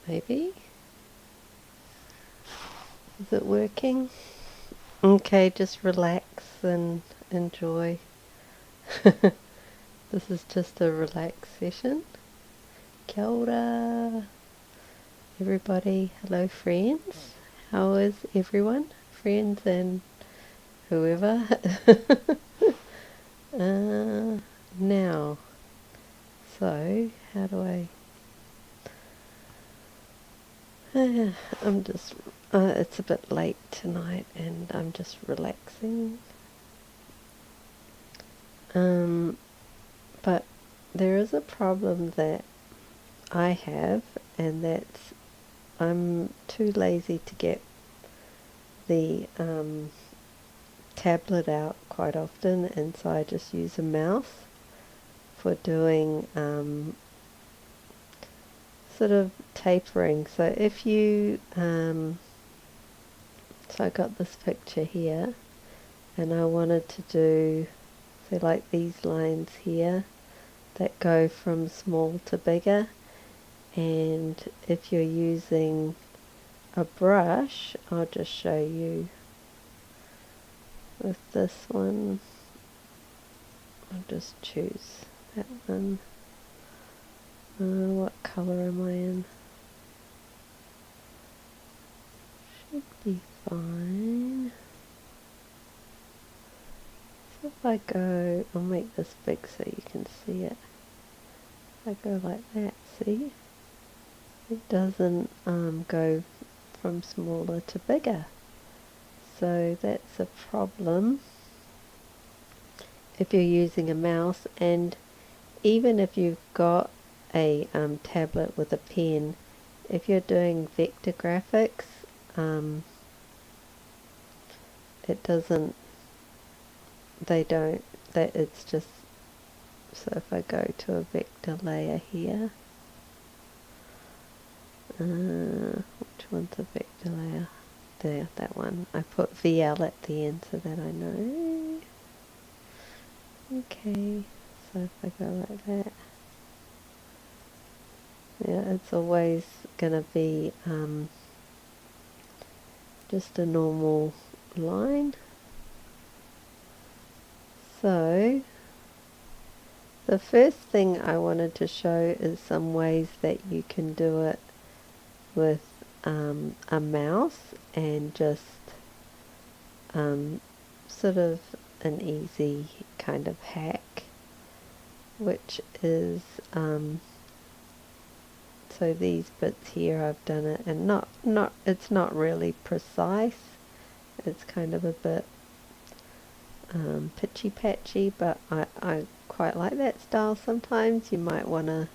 maybe. Is it working? Okay, just relax and enjoy. This is just a relax session. Kia ora, everybody. Hello, friends. How is everyone? Friends and whoever. Now, so how do I... I'm just... it's a bit late tonight and I'm just relaxing. But there is a problem that I have, and that's I'm too lazy to get the tablet out quite often, and so I just use a mouse for doing sort of tapering. So if you so I got this picture here, and I wanted to do, say, like these lines here that go from small to bigger, and if you're using a brush, I'll just show you with this one. I'll just choose that one. What color am I in? Should be fine. So if I go, I'll make this big so you can see it. If I go like that, see? It doesn't go from smaller to bigger. So that's a problem if you're using a mouse, and even if you've got a tablet with a pen, if you're doing vector graphics, it doesn't, it's just, so if I go to a vector layer here, which one's a vector layer? There, that one. I put VL at the end so that I know. Okay, so if I go like that, yeah, it's always gonna be just a normal line. So the first thing I wanted to show is some ways that you can do it with a mouse, and just sort of an easy kind of hack, which is so these bits here I've done it, and it's not really precise, it's kind of a bit pitchy patchy, but I quite like that style. Sometimes you might want to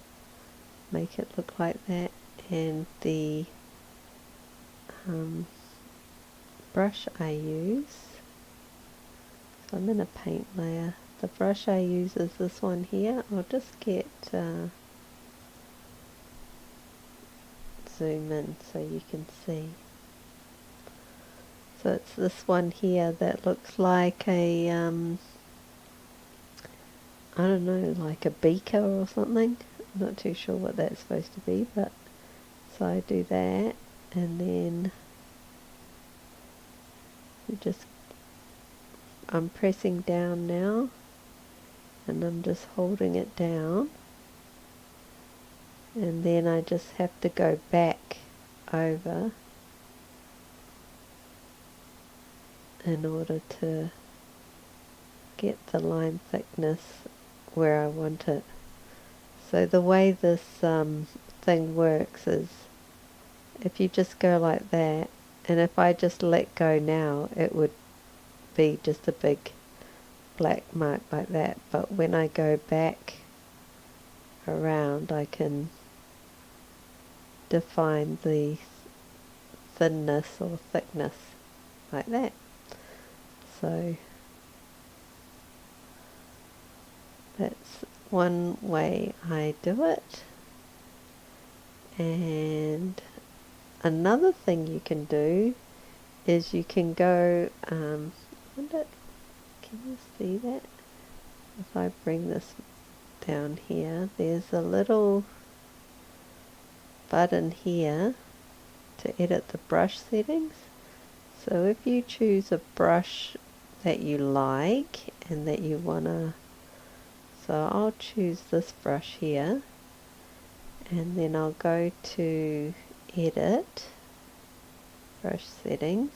make it look like that. And the brush I use, so I'm in a paint layer, the brush I use is this one here. I'll just get zoom in so you can see. So it's this one here that looks like a I don't know, like a beaker or something. I'm not too sure what that's supposed to be, but so I do that, and then I'm pressing down now, and I'm just holding it down, and then I just have to go back over in order to get the line thickness where I want it. So the way this thing works is, if you just go like that, and if I just let go now, it would be just a big black mark like that, but when I go back around, I can define the thinness or thickness like that. So that's one way I do it. And another thing you can do is you can go, can you see that? If I bring this down here, there's a little button here to edit the brush settings. So if you choose a brush that you like and that you wanna, so I'll choose this brush here, and then I'll go to edit, brush settings,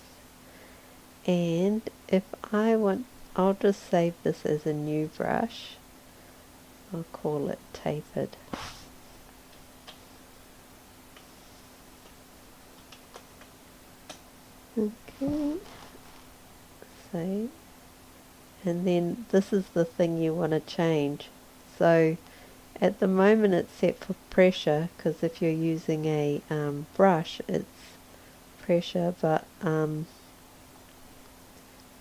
and if I want, I'll just save this as a new brush. I'll call it tapered. Okay, save. And then this is the thing you want to change. So at the moment it's set for pressure, because if you're using a brush it's pressure, but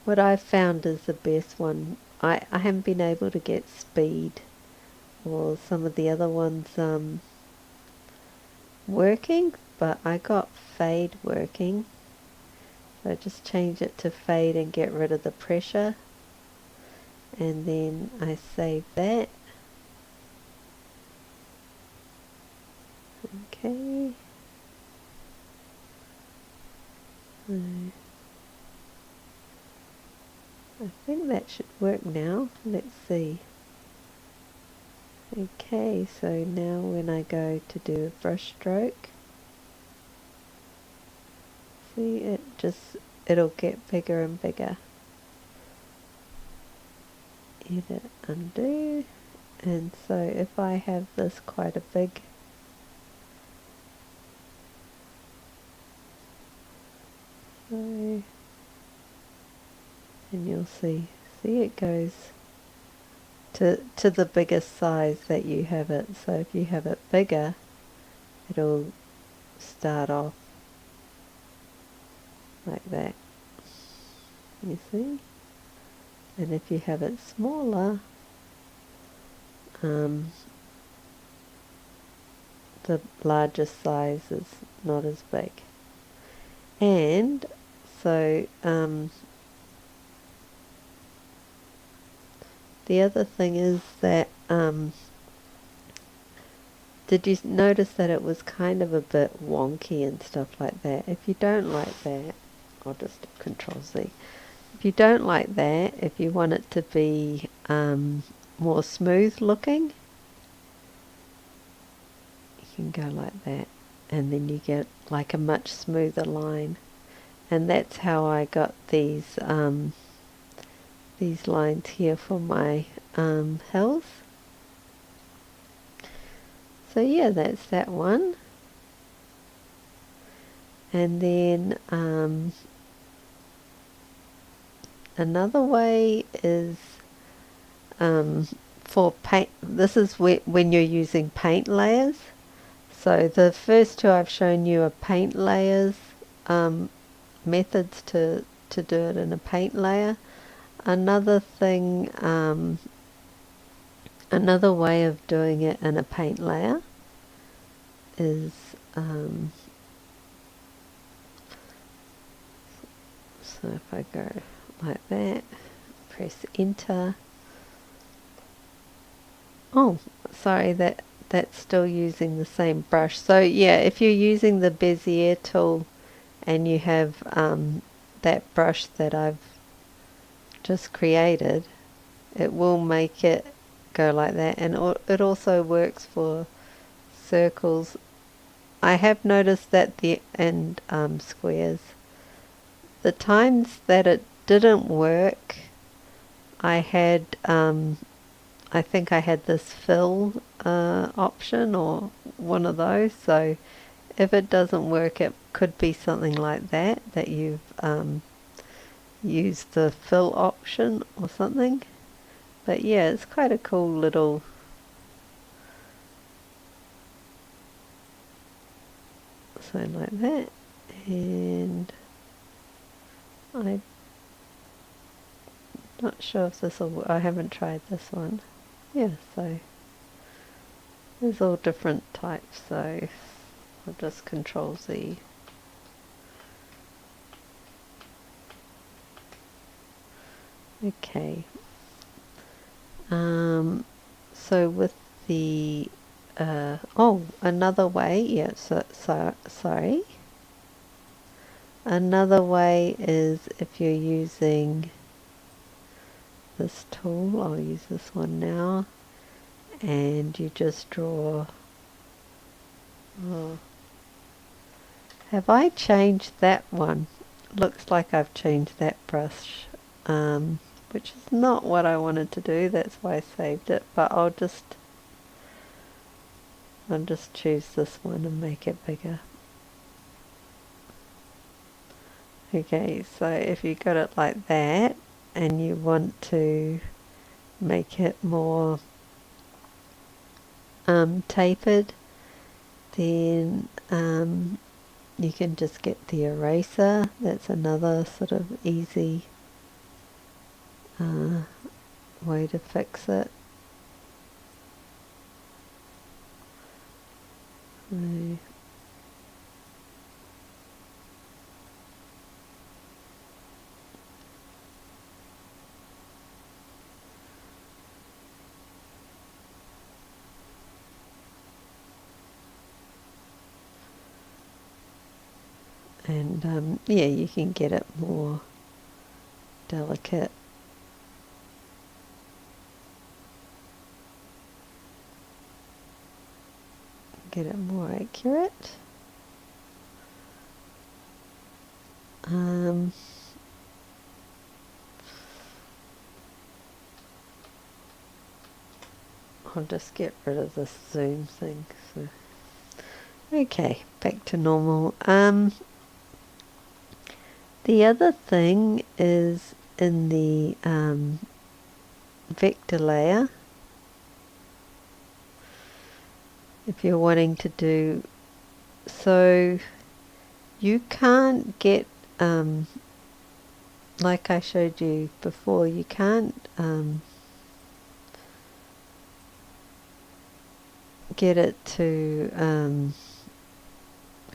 what I've found is the best one. I haven't been able to get speed or some of the other ones working, but I got fade working. So just change it to fade and get rid of the pressure, and then I save that. Okay. I think that should work now. Let's see. Okay, so now when I go to do a brush stroke, see, it'll get bigger and bigger. Edit, undo, and so if I have this quite a big, and you'll see it goes to the biggest size that you have it. So if you have it bigger, it'll start off like that, you see, and if you have it smaller, the largest size is not as big. And so the other thing is that did you notice that it was kind of a bit wonky and stuff like that? If you don't like that, I'll just do Control Z. If you don't like that, if you want it to be more smooth looking, you can go like that, and then you get like a much smoother line. And that's how I got these lines here for my hills. So yeah, that's that one. And then another way is for paint. This is when you're using paint layers. So the first two I've shown you are paint layers, methods to do it in a paint layer. Another thing, another way of doing it in a paint layer is so if I go like that, press enter. Oh, sorry, that's still using the same brush. So yeah, if you're using the bezier tool and you have that brush that I've just created, it will make it go like that, and it also works for circles. I have noticed that and squares, the times that it didn't work, I had I think I had this fill option or one of those. So if it doesn't work, it could be something like that you've used the fill option or something. But yeah, it's quite a cool little so like that. And I'm not sure if this will, I haven't tried this one. Yeah, so there's all different types, so I'll just Control Z. Okay. So with the another way, yeah, sorry. Another way is if you're using this tool, I'll use this one now, and you just draw. Oh, have I changed that one? Looks like I've changed that brush, which is not what I wanted to do. That's why I saved it, but I'll just choose this one and make it bigger. Okay, so if you got it like that and you want to make it more tapered, then you can just get the eraser. That's another sort of easy way to fix it. And yeah, you can get it more delicate. Get it more accurate. I'll just get rid of this zoom thing. So. Okay, back to normal. The other thing is in the vector layer. If you're wanting to do, so you can't get, like I showed you before, you can't get it to,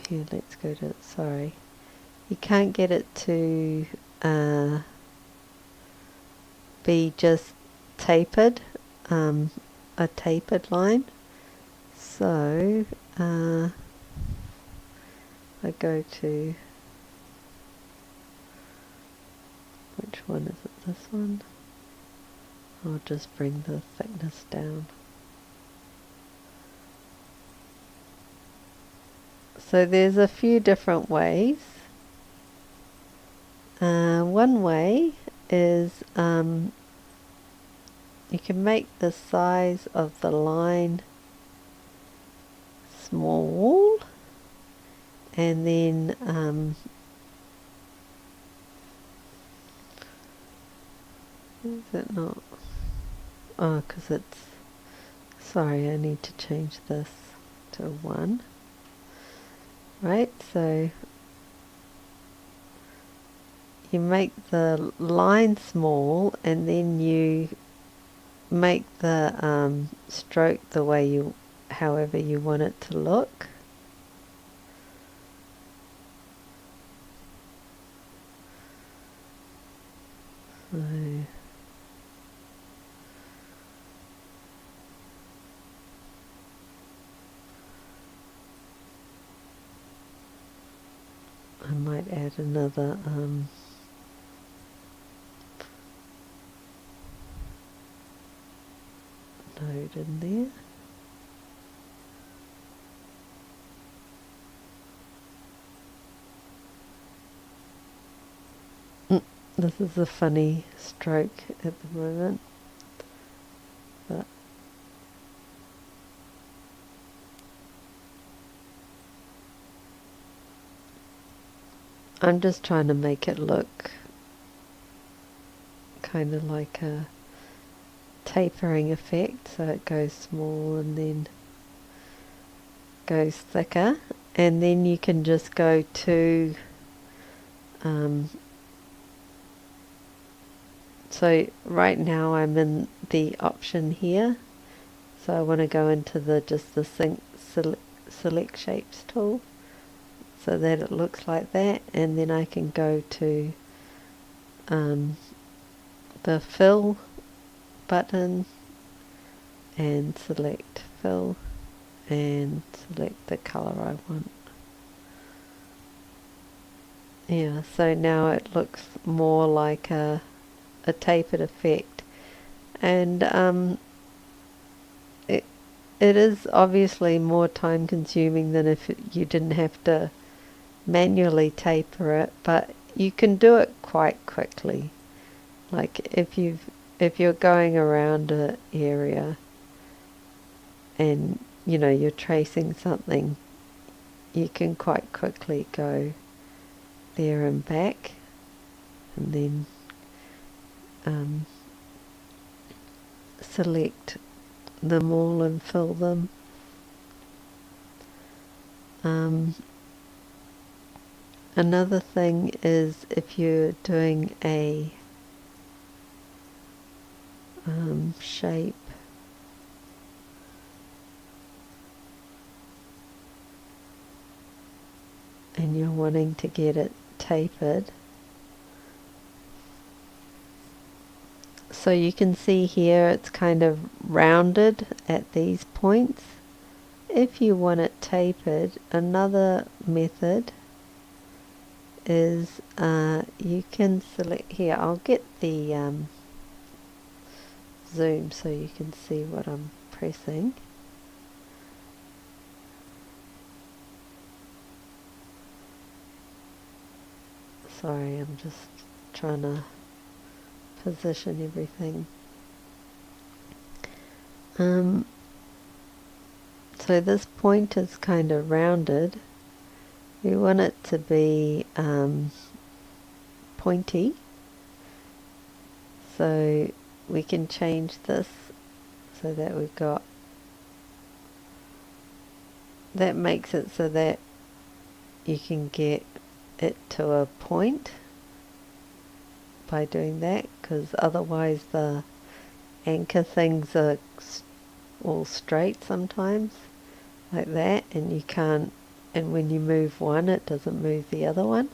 here, let's go to, sorry. You can't get it to be just tapered, a tapered line. So I go to, which one is it, this one? I'll just bring the thickness down. So there's a few different ways. One way is you can make the size of the line small, and then is it not? Oh, because it's, sorry, I need to change this to 1. Right, so you make the line small, and then you make the stroke the way you, however you want it to look. So I might add another node in there. This is a funny stroke at the moment, but I'm just trying to make it look kind of like a tapering effect, so it goes small and then goes thicker, and then you can just go to so right now I'm in the option here, so I want to go into the select shapes tool so that it looks like that, and then I can go to the fill button and select fill, and select the colour I want. Yeah, so now it looks more like a tapered effect, and it is obviously more time consuming than if you didn't have to manually taper it, but you can do it quite quickly. Like if you're going around an area and you're tracing something, you can quite quickly go there and back, and then select them all and fill them. Another thing is if you're doing a shape, and you're wanting to get it tapered, so you can see here it's kind of rounded at these points. If you want it tapered, another method is you can select here. I'll get the zoom so you can see what I'm pressing. Sorry, I'm just trying to position everything. So this point is kind of rounded. We want it to be pointy, so we can change this so that we've got, that makes it so that you can get it to a point by doing that, because otherwise the anchor things are all straight sometimes like that, and you can't, and when you move one it doesn't move the other one.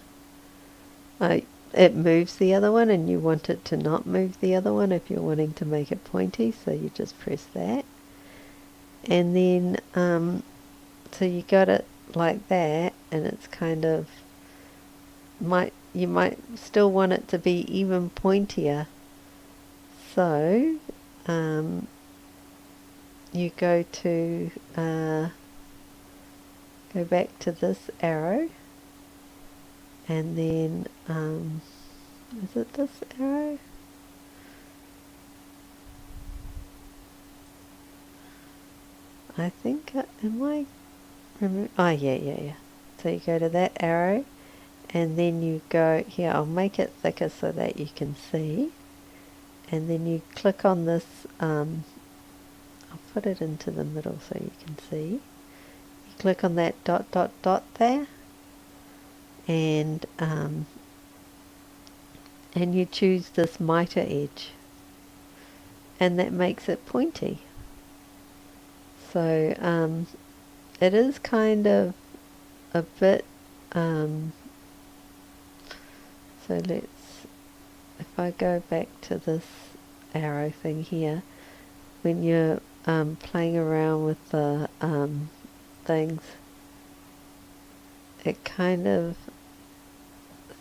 It moves the other one, and you want it to not move the other one if you're wanting to make it pointy, so you just press that, and then so you got it like that, and it's kind of you might still want it to be even pointier, so you go to go back to this arrow, and then is it this arrow? I think am I oh yeah. So you go to that arrow, and then you go here. I'll make it thicker so that you can see, and then you click on this. I'll put it into the middle so you can see. You click on that dot dot dot there, and you choose this mitre edge, and that makes it pointy. So it is kind of a bit so let's, if I go back to this arrow thing here, when you're playing around with the things, it kind of,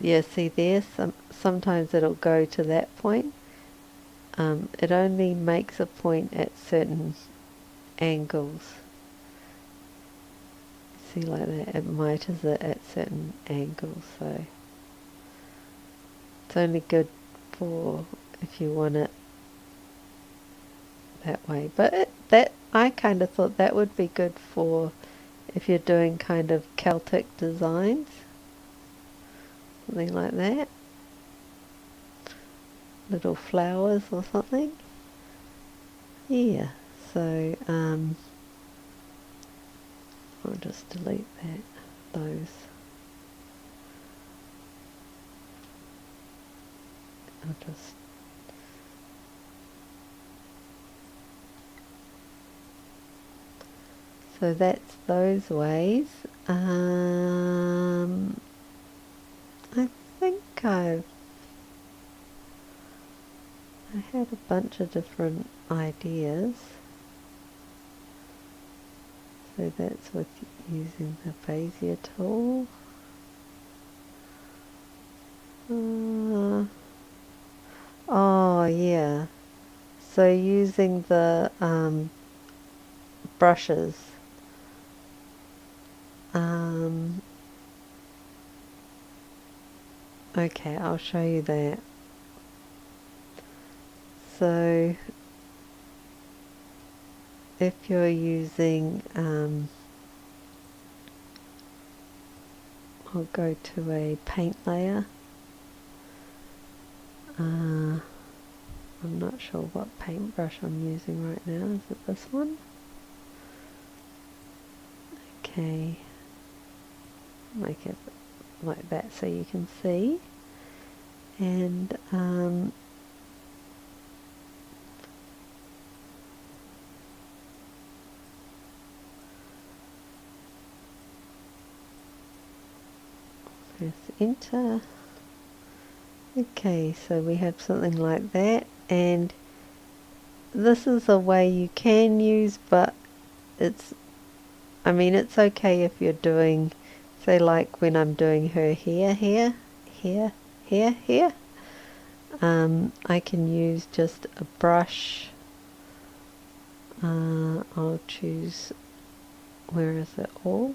yeah, see there, sometimes it'll go to that point. It only makes a point at certain angles. See, like that, it miters it at certain angles, so it's only good for if you want it that way. But that, I kind of thought that would be good for if you're doing kind of Celtic designs, something like that, little flowers or something. Yeah, so I'll just delete those. I'll just so that's those ways. I think I had a bunch of different ideas. So that's with using the bezier tool. Oh yeah, so using the brushes. Okay, I'll show you that. So if you're using, I'll go to a paint layer. I'm not sure what paintbrush I'm using right now. Is it this one? Okay, make it like that so you can see. And press enter. Okay, so we have something like that, and this is a way you can use, but I mean it's okay if you're doing, say like when I'm doing her hair here, I can use just a brush. I'll choose, where is it all?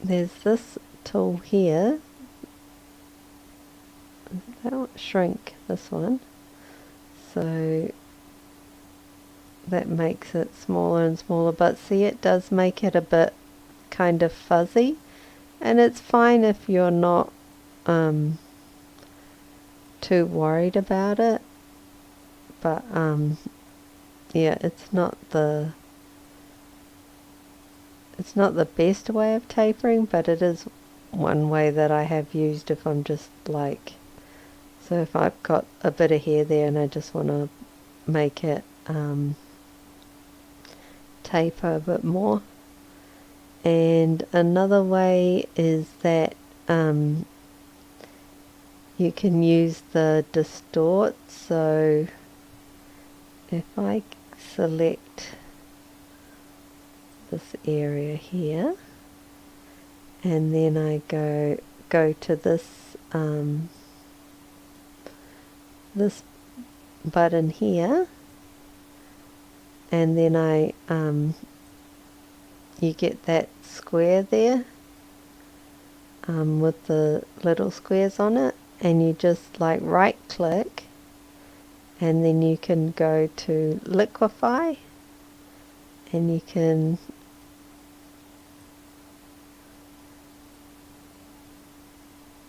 There's this tool here. That will shrink, this one. So that makes it smaller and smaller, but see, it does make it a bit kind of fuzzy, and it's fine if you're not too worried about it, but yeah, it's not the best way of tapering, but it is one way that I have used if I'm just like, so if I've got a bit of hair there and I just want to make it taper a bit more. And another way is that you can use the distort. So if I select this area here, and then I go to this this button here, and then you get that square there with the little squares on it, and you just like right click, and then you can go to liquify, and you can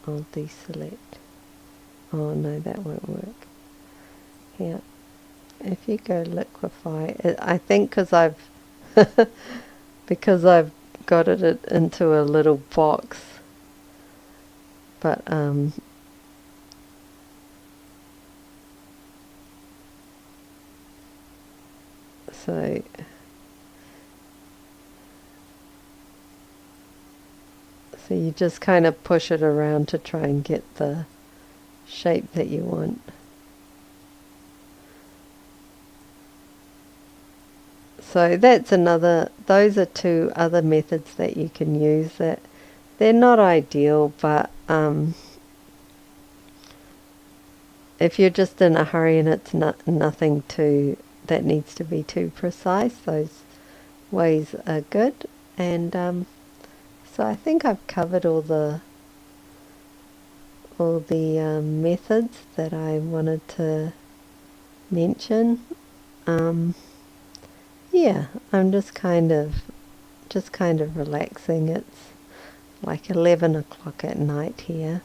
I'll deselect. Oh no, that won't work. Yeah, if you go liquify, I think because I've got it into a little box, but so you just kind of push it around to try and get the shape that you want. So those are two other methods that you can use. That they're not ideal, but if you're just in a hurry and it's nothing that needs to be too precise, those ways are good. And so I think I've covered all the methods that I wanted to mention. Yeah, I'm just kind of relaxing. It's like 11 o'clock at night here.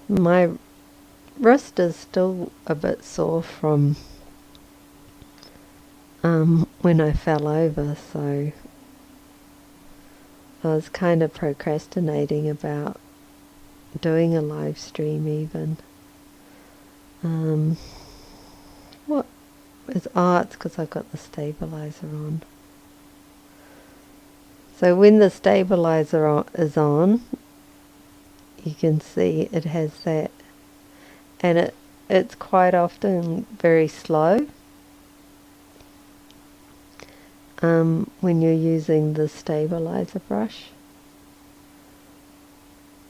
My wrist is still a bit sore from when I fell over, so I was kind of procrastinating about doing a live stream even. What is it's because I've got the stabilizer on. So when the stabilizer is on, you can see it has that, and it's quite often very slow when you're using the stabilizer brush.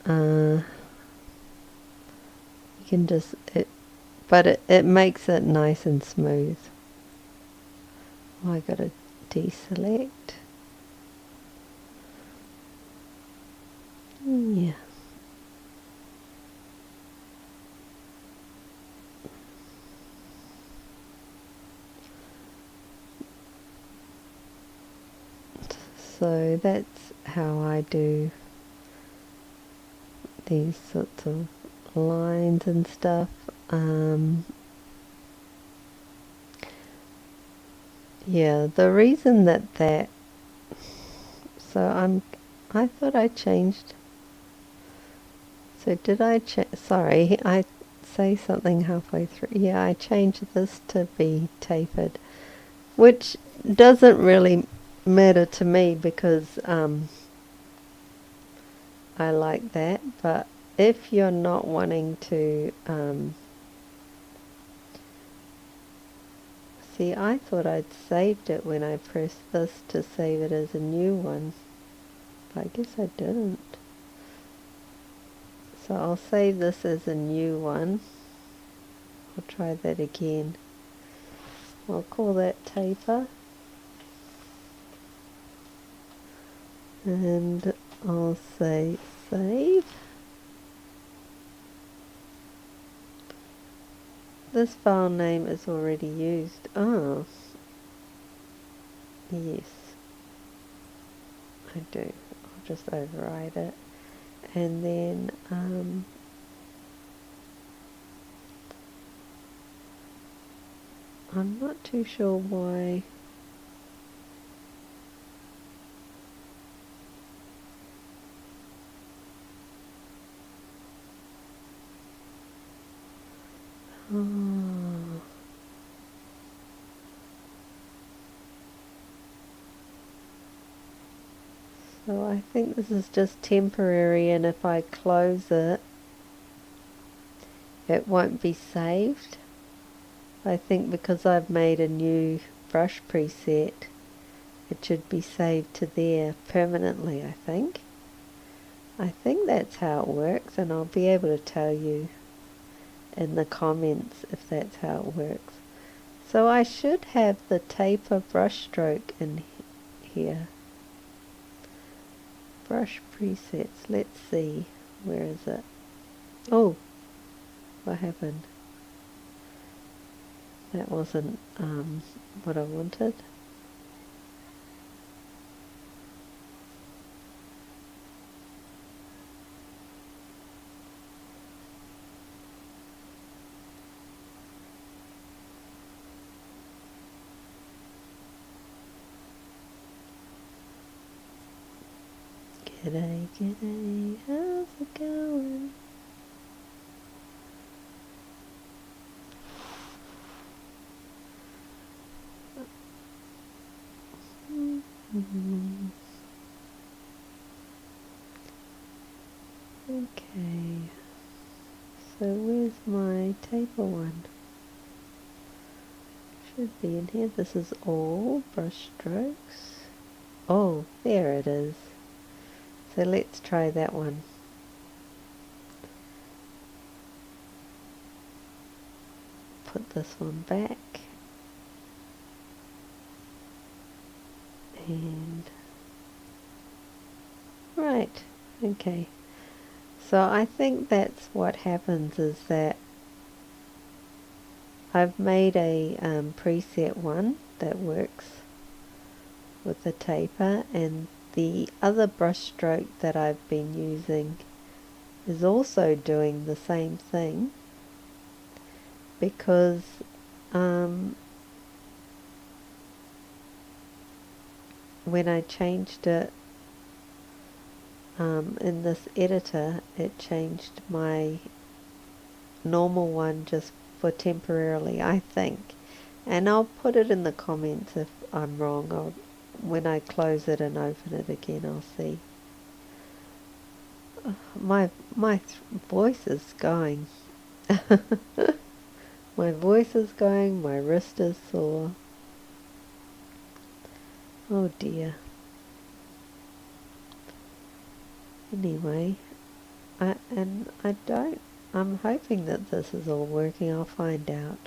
You can just but it makes it nice and smooth. Oh, I gotta deselect. Yeah. So that's how I do these sorts of lines and stuff. Yeah, the reason that so I thought I changed. So did I sorry, I say something halfway through. Yeah, I changed this to be tapered, which doesn't really matter to me because I like that, but if you're not wanting to see, I thought I'd saved it when I pressed this to save it as a new one, but I guess I didn't. So I'll save this as a new one. I'll try that again. I'll call that taper, and I'll say save. This file name is already used. Oh, yes, I do. I'll just override it, and then I'm not too sure why. Oh. So I think this is just temporary, and if I close it, it won't be saved. I think because I've made a new brush preset, it should be saved to there permanently, I think. I think that's how it works, and I'll be able to tell you in the comments if that's how it works. So I should have the taper brush stroke in here. Brush presets, let's see, where is it? Oh, what happened? That wasn't what I wanted. G'day, g'day, how's it going? Okay, so where's my taper one? Should be in here. This is all brush strokes. Oh, there it is. So let's try that one. Put this one back. And right, okay. So I think that's what happens, is that I've made a preset one that works with the taper, and the other brush stroke that I've been using is also doing the same thing, because when I changed it in this editor, it changed my normal one just for temporarily, I think. And I'll put it in the comments if I'm wrong. when I close it and open it again, I'll see. My voice is going. My voice is going, my wrist is sore. Oh dear. Anyway, I'm hoping that this is all working. I'll find out.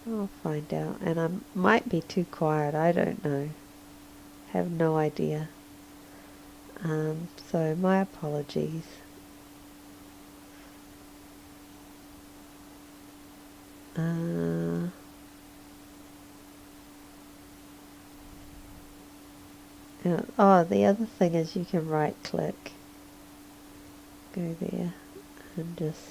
And I might be too quiet, I don't know. Have no idea. So my apologies. Oh, the other thing is you can right click. Go there and just...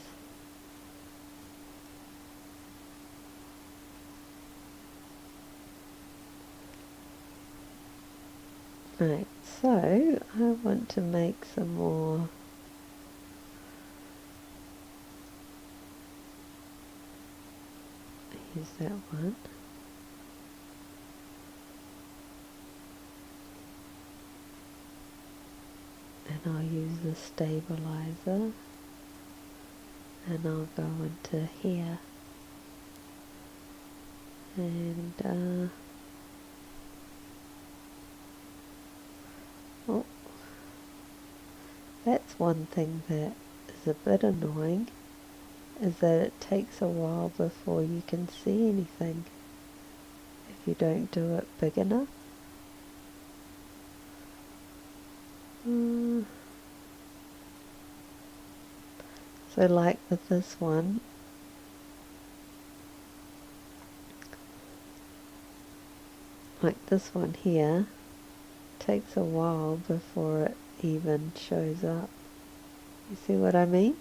Right, so I want to make some more... Use that one. And I'll use the stabilizer. And I'll go into here. And oh, that's one thing that is a bit annoying, is that it takes a while before you can see anything if you don't do it big enough. So like with this one, like this one here, takes a while before it even shows up. You see what I mean?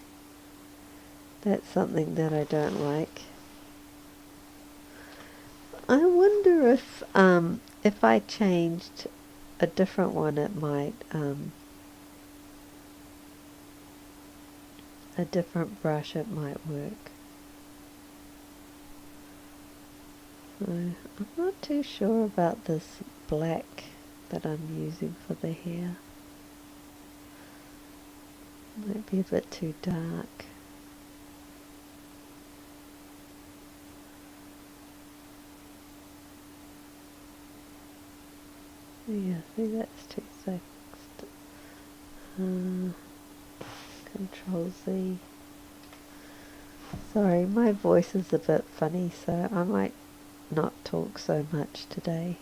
That's something that I don't like. I wonder if I changed a different one, it might, a different brush, it might work. So I'm not too sure about this black that I'm using for the hair. Might be a bit too dark. Yeah, see, that's too thick. Control Z. Sorry, my voice is a bit funny, so I might not talk so much today.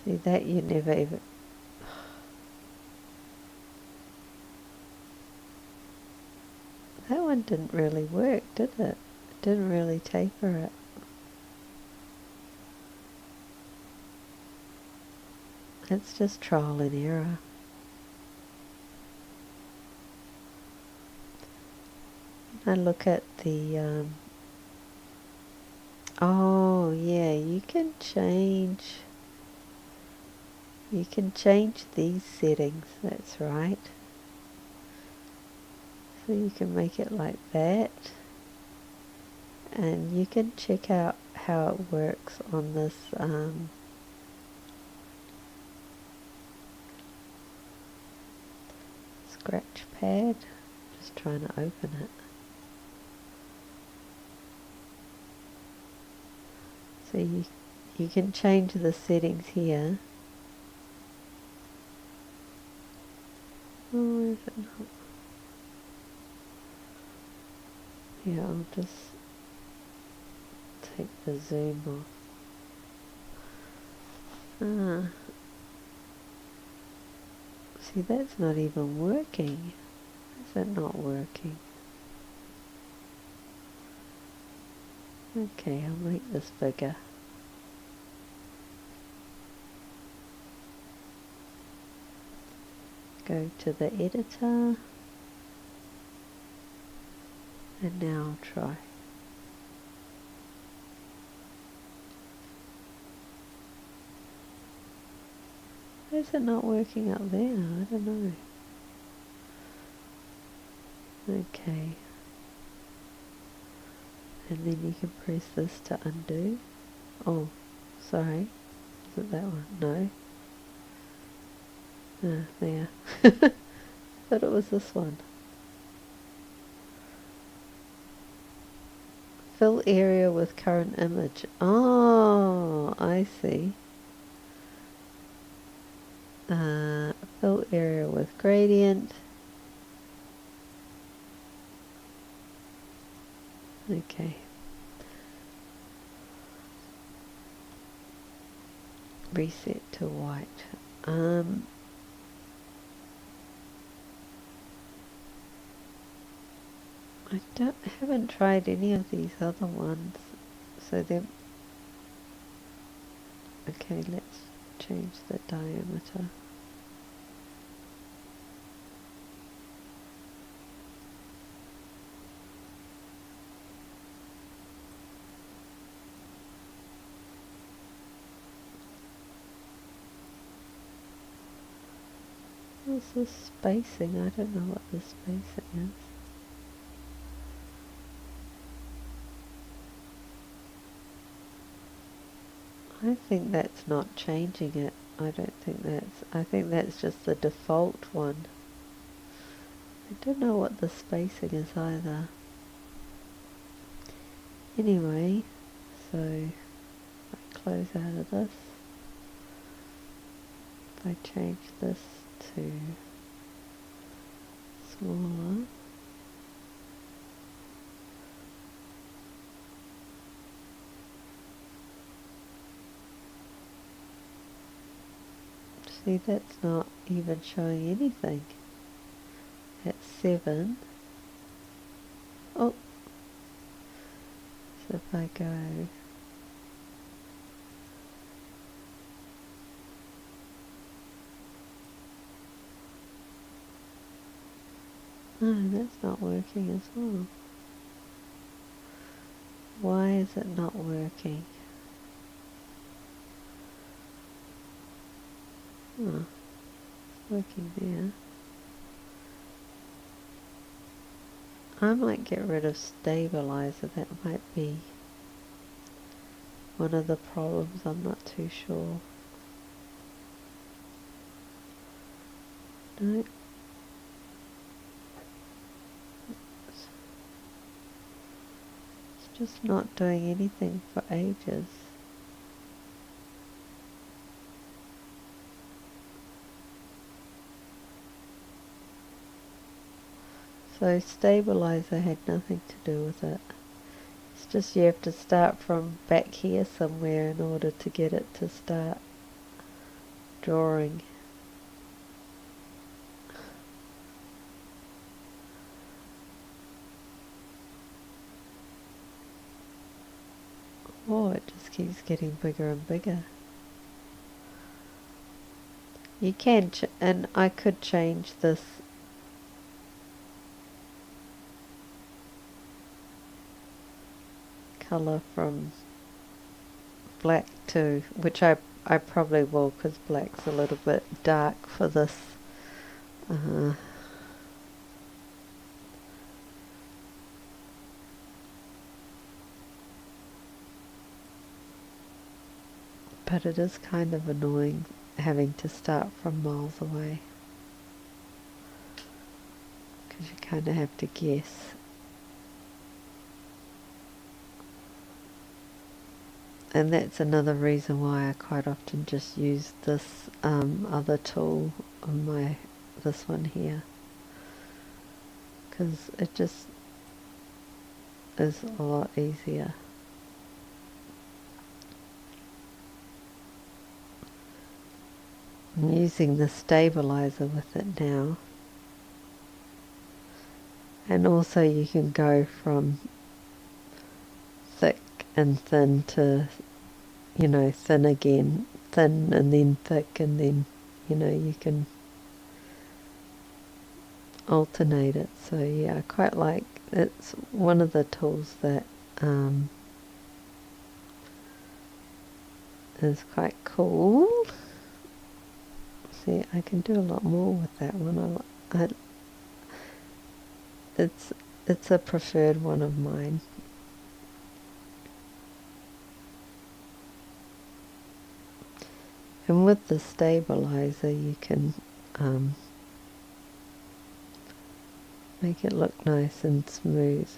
See, that you never even... That one didn't really work, did it? It didn't really taper it. It's just trial and error. I look at the... oh, yeah, you can change these settings, that's right. So you can make it like that. And you can check out how it works on this scratch pad. Just trying to open it. So you can change the settings here. Oh, is it not? Yeah, I'll just take the zoom off. See, that's not even working. Is that not working? Okay, I'll make this bigger. Go to the editor. And now I'll try. Why is it not working up there? I don't know. Okay. And then you can press this to undo. Oh, sorry. Is it that one? No. Ah, there. Thought it was this one. Fill area with current image. Oh, I see. Fill area with gradient. Okay. Reset to white. Haven't tried any of these other ones, so they're okay. Let's change the diameter. What's the spacing? I don't know what the spacing is. I think that's not changing it. I think that's just the default one. I don't know what the spacing is either. Anyway, so I close out of this. If I change this to smaller, see, that's not even showing anything. At 7. Oh, so if I go no, that's not working as well. Why is it not working? Oh, it's working there. I might get rid of stabilizer. That might be one of the problems. I'm not too sure. No. It's just not doing anything for ages. So stabilizer had nothing to do with it. It's just you have to start from back here somewhere in order to get it to start drawing. Oh, it just keeps getting bigger and bigger. You can, and I could change this colour from black to, which I probably will, because black's a little bit dark for this. But it is kind of annoying having to start from miles away, because you kind of have to guess. And that's another reason why I quite often just use this other tool on this one here, because it just is a lot easier. I'm using the stabilizer with it now, and also you can go from thick and thin to, thin again, thin and then thick, and then you can alternate it. So yeah, I quite like it's one of the tools that is quite cool. See, I can do a lot more with that one. it's a preferred one of mine. And with the stabilizer you can make it look nice and smooth.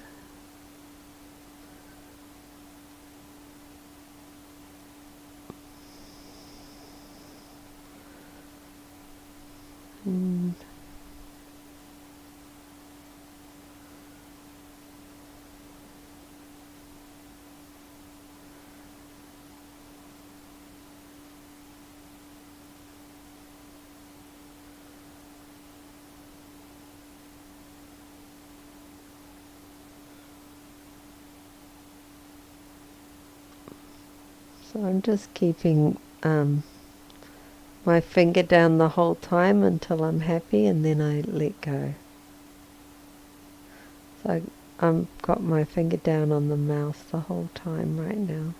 So I'm just keeping my finger down the whole time until I'm happy, and then I let go. So I've got my finger down on the mouse the whole time right now.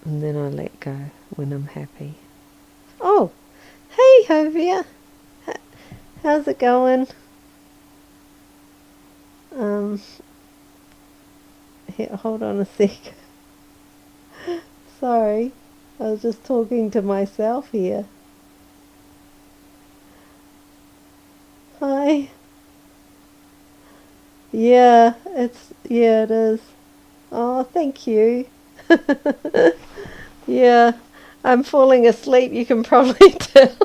And then I let go when I'm happy. Oh, hey Hovia! How's it going? Here, hold on a sec. Sorry, I was just talking to myself here. Hi. Yeah, it is. Oh, thank you. Yeah, I'm falling asleep, you can probably tell.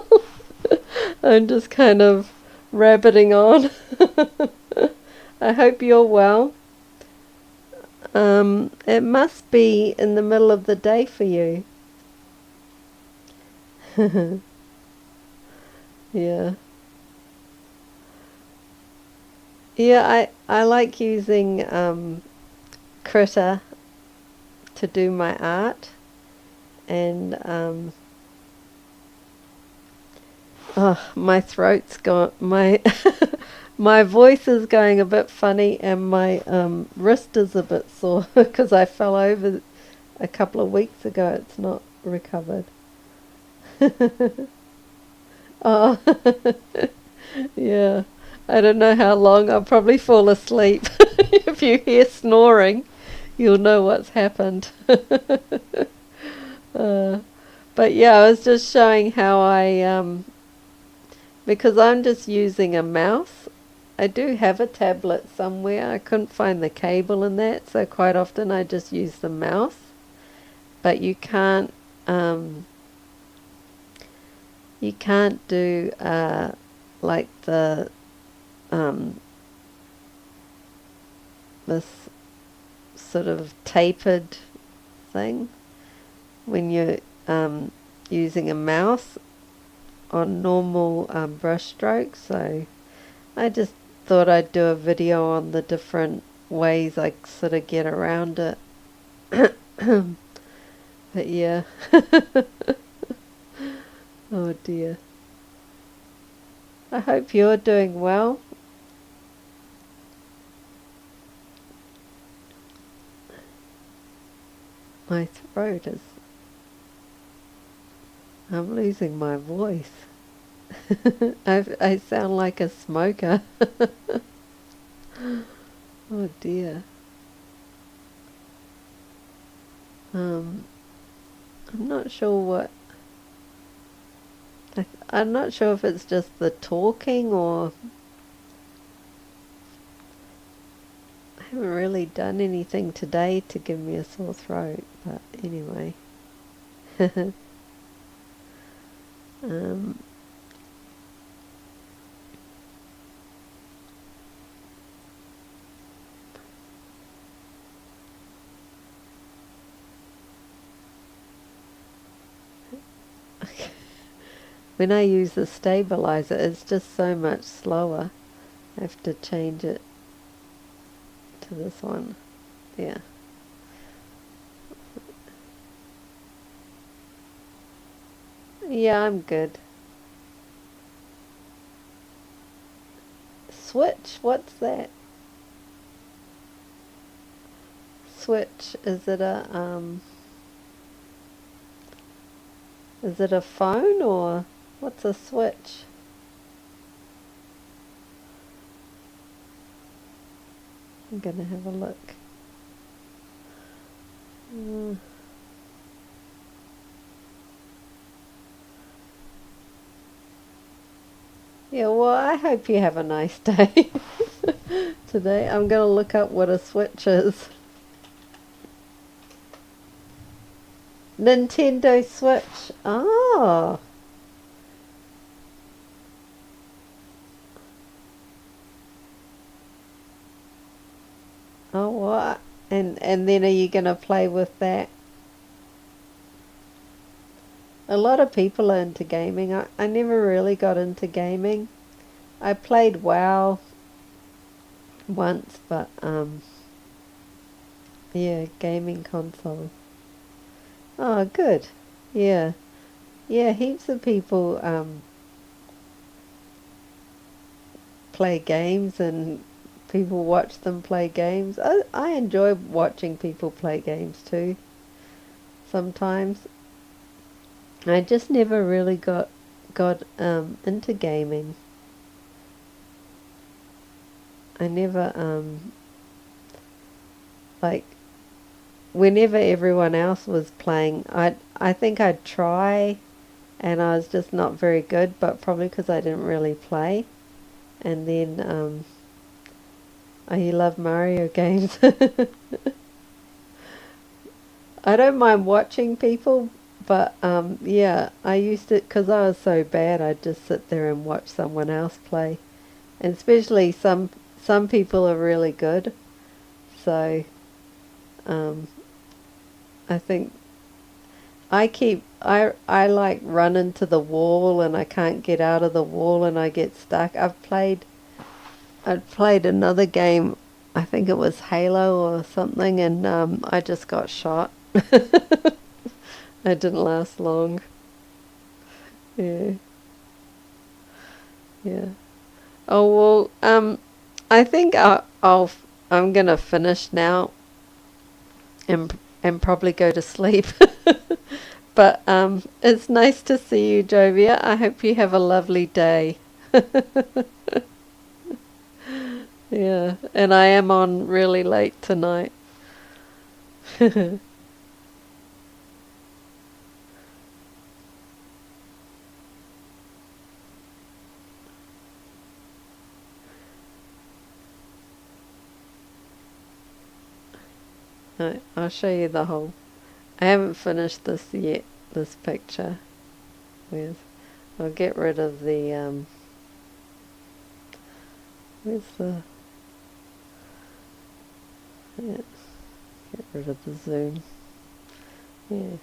I'm just kind of rabbiting on. I hope you're well. It must be in the middle of the day for you. Yeah. Yeah, I like using krita to do my art, and my throat's gone, my my voice is going a bit funny, and my wrist is a bit sore because I fell over a couple of weeks ago. It's not recovered. Oh, yeah. I don't know how long. I'll probably fall asleep. If you hear snoring, you'll know what's happened. uh, but yeah, I was just showing how because I'm just using a mouse. I do have a tablet somewhere. I couldn't find the cable in that, so quite often I just use the mouse. But you can't do like the this sort of tapered thing when you're using a mouse on normal brush strokes. So I just thought I'd do a video on the different ways I sort of get around it. But yeah. Oh dear. I hope you're doing well. My throat is... I'm losing my voice. I sound like a smoker. Oh dear. I'm not sure what... I'm not sure if it's just the talking or... I haven't really done anything today to give me a sore throat, but anyway. When I use the stabilizer, it's just so much slower. I have to change it to this one. Yeah. Yeah, I'm good. Switch? What's that? Switch? Is it a phone or what's a switch? I'm gonna have a look. Yeah, well, I hope you have a nice day today. I'm gonna look up what a switch is. Nintendo Switch. Oh. Oh, what? And then are you gonna play with that? A lot of people are into gaming. I never really got into gaming. I played WoW once, but yeah, gaming console. Oh, good. Yeah. Yeah, heaps of people play games and people watch them play games. I enjoy watching people play games too, sometimes. I just never really got into gaming. I never like whenever everyone else was playing, I think I'd try, and I was just not very good, but probably because I didn't really play. And then I love Mario games. I don't mind watching people, but yeah, I used to, because I was so bad, I'd just sit there and watch someone else play. And especially some people are really good, so um, I think I like run into the wall and I can't get out of the wall and I get stuck. I'd played another game, I think it was Halo or something, and I just got shot. It didn't last long. Yeah, yeah. Oh well, I think I'm gonna finish now and probably go to sleep. But it's nice to see you, Jovia. I hope you have a lovely day. Yeah, and I am on really late tonight. Right, I'll show you the whole. I haven't finished this yet. This picture. Where's? I'll get rid of the Where's the? Yeah, get rid of the zoom. Yeah.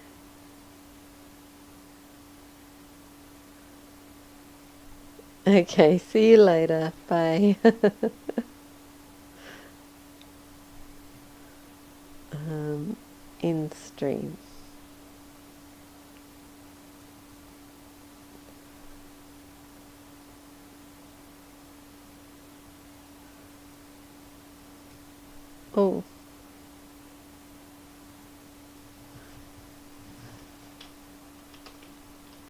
Okay. See you later. Bye. End stream. Oh.